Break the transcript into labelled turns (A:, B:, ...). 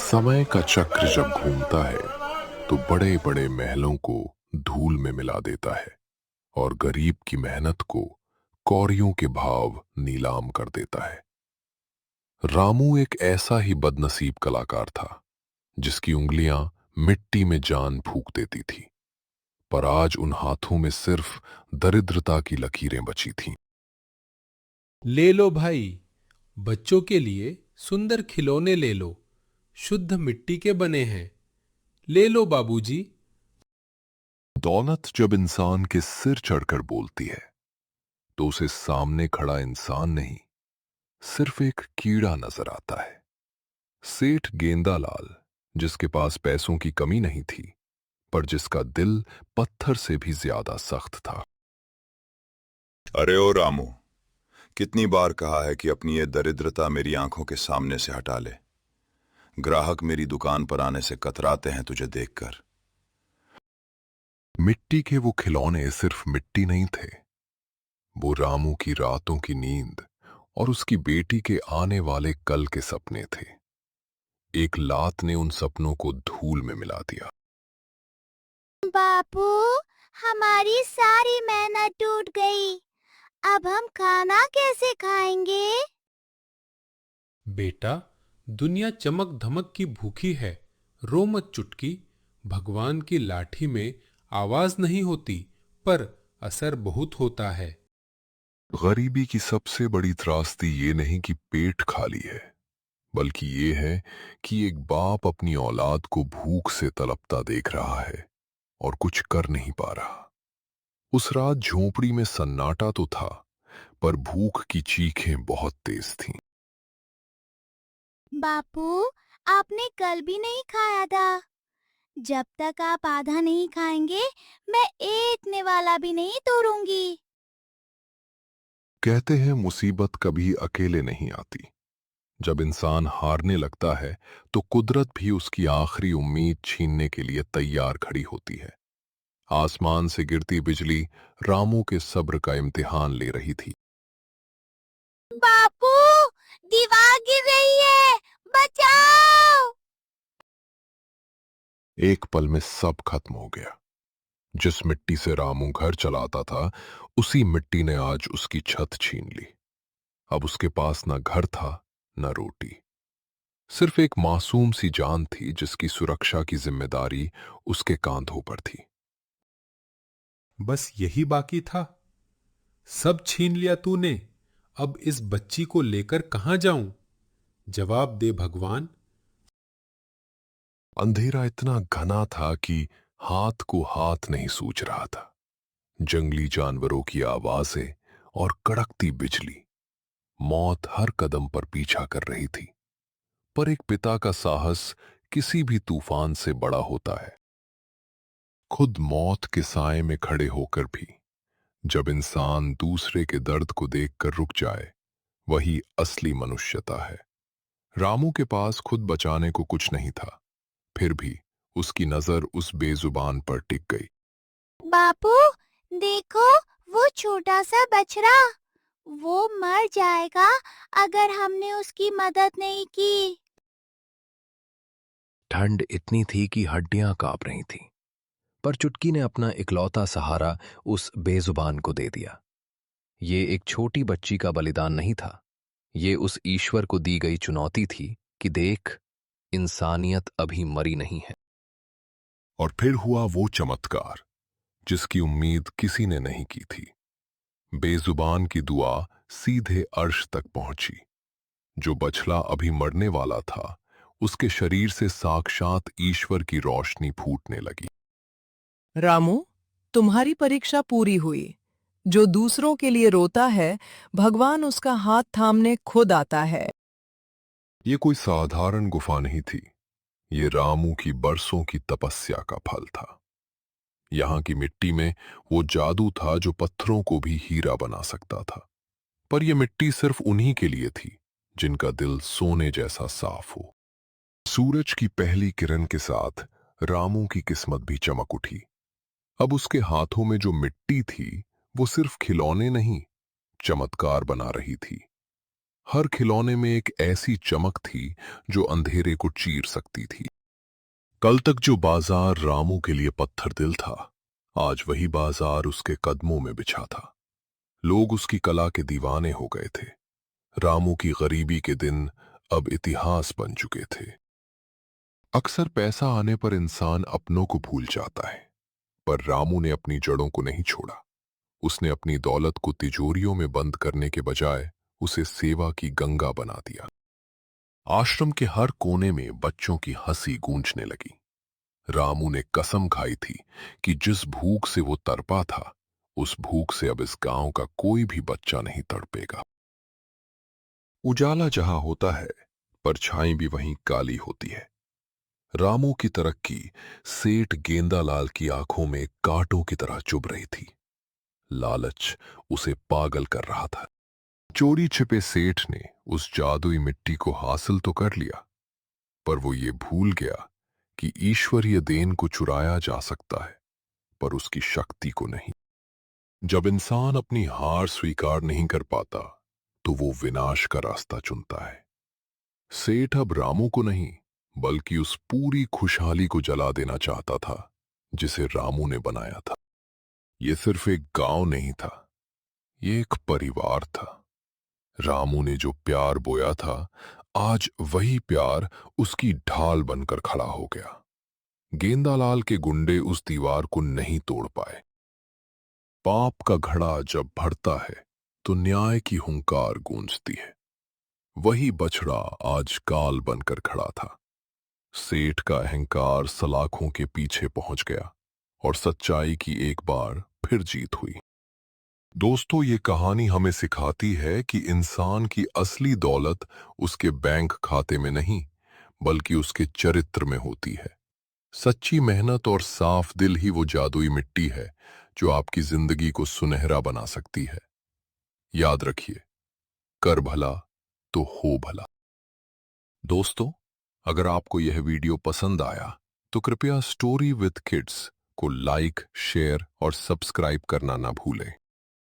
A: समय का चक्र जब घूमता है तो बड़े बड़े महलों को धूल में मिला देता है और गरीब की मेहनत को कौड़ियों के भाव नीलाम कर देता है। रामू एक ऐसा ही बदनसीब कलाकार था जिसकी उंगलियां मिट्टी में जान फूंक देती थी, पर आज उन हाथों में सिर्फ दरिद्रता की लकीरें बची थीं।
B: ले लो भाई, बच्चों के लिए सुंदर खिलौने ले लो। शुद्ध मिट्टी के बने हैं। ले लो बाबूजी।
A: दौलत जब इंसान के सिर चढ़कर बोलती है तो उसे सामने खड़ा इंसान नहीं, सिर्फ एक कीड़ा नजर आता है। सेठ गेंदालाल, जिसके पास पैसों की कमी नहीं थी, पर जिसका दिल पत्थर से भी ज्यादा सख्त था।
C: अरे ओ रामू, कितनी बार कहा है कि अपनी ये दरिद्रता मेरी आंखों के सामने से हटा ले। ग्राहक मेरी दुकान पर आने से कतराते हैं तुझे देखकर।
A: मिट्टी के वो खिलौने सिर्फ मिट्टी नहीं थे, वो रामू की रातों की नींद और उसकी बेटी के आने वाले कल के सपने थे। एक लात ने उन सपनों को धूल में मिला दिया।
D: बापू, हमारी सारी मेहनत टूट गई। अब हम खाना कैसे खाएंगे?
B: बेटा, दुनिया चमक धमक की भूखी है। रो मत चुटकी। भगवान की लाठी में आवाज नहीं होती, पर असर बहुत होता है।
A: गरीबी की सबसे बड़ी त्रासदी ये नहीं कि पेट खाली है, बल्कि ये है कि एक बाप अपनी औलाद को भूख से तड़पता देख रहा है और कुछ कर नहीं पा रहा। उस रात झोंपड़ी में सन्नाटा तो था, पर भूख की चीखें बहुत तेज थीं।
D: बापू, आपने कल भी नहीं खाया था। जब तक आप आधा नहीं खाएंगे, मैं एक निवाला भी नहीं तोड़ूंगी।
A: कहते हैं मुसीबत कभी अकेले नहीं आती। जब इंसान हारने लगता है तो कुदरत भी उसकी आखिरी उम्मीद छीनने के लिए तैयार खड़ी होती है। आसमान से गिरती बिजली रामू के सब्र का इम्तिहान ले रही थी।
D: बापू, दीवार गिर रही है, बचाओ!
A: एक पल में सब खत्म हो गया। जिस मिट्टी से रामू घर चलाता था, उसी मिट्टी ने आज उसकी छत छीन ली। अब उसके पास न घर था, न रोटी। सिर्फ एक मासूम सी जान थी जिसकी सुरक्षा की जिम्मेदारी उसके कांधों पर थी।
B: बस यही बाकी था। सब छीन लिया तूने। अब इस बच्ची को लेकर कहां जाऊं? जवाब दे भगवान।
A: अंधेरा इतना घना था कि हाथ को हाथ नहीं सूझ रहा था। जंगली जानवरों की आवाजें और कड़कती बिजली, मौत हर कदम पर पीछा कर रही थी। पर एक पिता का साहस किसी भी तूफान से बड़ा होता है। खुद मौत के साए में खड़े होकर भी जब इंसान दूसरे के दर्द को देखकर रुक जाए, वही असली मनुष्यता है। रामू के पास खुद बचाने को कुछ नहीं था, फिर भी उसकी नजर उस बेजुबान पर टिक गई।
D: बापू, देखो, वो छोटा सा बछड़ा। वो मर जाएगा अगर हमने उसकी मदद नहीं की।
E: ठंड इतनी थी कि हड्डियां कांप रही थीं, पर चुटकी ने अपना इकलौता सहारा उस बेजुबान को दे दिया। ये एक छोटी बच्ची का बलिदान नहीं था, ये उस ईश्वर को दी गई चुनौती थी कि देख, इंसानियत अभी मरी नहीं है।
A: और फिर हुआ वो चमत्कार जिसकी उम्मीद किसी ने नहीं की थी। बेजुबान की दुआ सीधे अर्श तक पहुंची। जो बछड़ा अभी मरने वाला था, उसके शरीर से साक्षात ईश्वर की रोशनी फूटने लगी।
F: रामू, तुम्हारी परीक्षा पूरी हुई। जो दूसरों के लिए रोता है, भगवान उसका हाथ थामने खुद आता है।
A: ये कोई साधारण गुफा नहीं थी, ये रामू की बरसों की तपस्या का फल था। यहाँ की मिट्टी में वो जादू था जो पत्थरों को भी हीरा बना सकता था। पर यह मिट्टी सिर्फ उन्हीं के लिए थी जिनका दिल सोने जैसा साफ हो। सूरज की पहली किरण के साथ रामू की किस्मत भी चमक उठी। अब उसके हाथों में जो मिट्टी थी, वो सिर्फ खिलौने नहीं, चमत्कार बना रही थी। हर खिलौने में एक ऐसी चमक थी जो अंधेरे को चीर सकती थी। कल तक जो बाजार रामू के लिए पत्थर दिल था, आज वही बाजार उसके कदमों में बिछा था। लोग उसकी कला के दीवाने हो गए थे। रामू की गरीबी के दिन अब इतिहास बन चुके थे। अक्सर पैसा आने पर इंसान अपनों को भूल जाता है, पर रामू ने अपनी जड़ों को नहीं छोड़ा। उसने अपनी दौलत को तिजोरियों में बंद करने के बजाय उसे सेवा की गंगा बना दिया। आश्रम के हर कोने में बच्चों की हंसी गूंजने लगी। रामू ने कसम खाई थी कि जिस भूख से वो तड़पा था, उस भूख से अब इस गांव का कोई भी बच्चा नहीं तड़पेगा। उजाला जहां होता है, परछाई भी वहीं काली होती है। रामू की तरक्की सेठ गेंदालाल की आंखों में कांटों की तरह चुभ रही थी। लालच उसे पागल कर रहा था। चोरी छिपे सेठ ने उस जादुई मिट्टी को हासिल तो कर लिया, पर वो ये भूल गया कि ईश्वरीय देन को चुराया जा सकता है, पर उसकी शक्ति को नहीं। जब इंसान अपनी हार स्वीकार नहीं कर पाता, तो वो विनाश का रास्ता चुनता है। सेठ अब रामू को नहीं, बल्कि उस पूरी खुशहाली को जला देना चाहता था जिसे रामू ने बनाया था। ये सिर्फ एक गांव नहीं था, ये एक परिवार था। रामू ने जो प्यार बोया था, आज वही प्यार उसकी ढाल बनकर खड़ा हो गया। गेंदालाल के गुंडे उस दीवार को नहीं तोड़ पाए। पाप का घड़ा जब भरता है तो न्याय की हुंकार गूंजती है। वही बछड़ा आज काल बनकर खड़ा था। सेठ का अहंकार सलाखों के पीछे पहुंच गया और सच्चाई की एक बार फिर जीत हुई। दोस्तों, ये कहानी हमें सिखाती है कि इंसान की असली दौलत उसके बैंक खाते में नहीं, बल्कि उसके चरित्र में होती है। सच्ची मेहनत और साफ दिल ही वो जादुई मिट्टी है जो आपकी जिंदगी को सुनहरा बना सकती है। याद रखिए, कर भला तो हो भला। दोस्तों, अगर आपको यह वीडियो पसंद आया तो कृपया स्टोरी विद किड्स को लाइक, शेयर और सब्सक्राइब करना ना भूलें।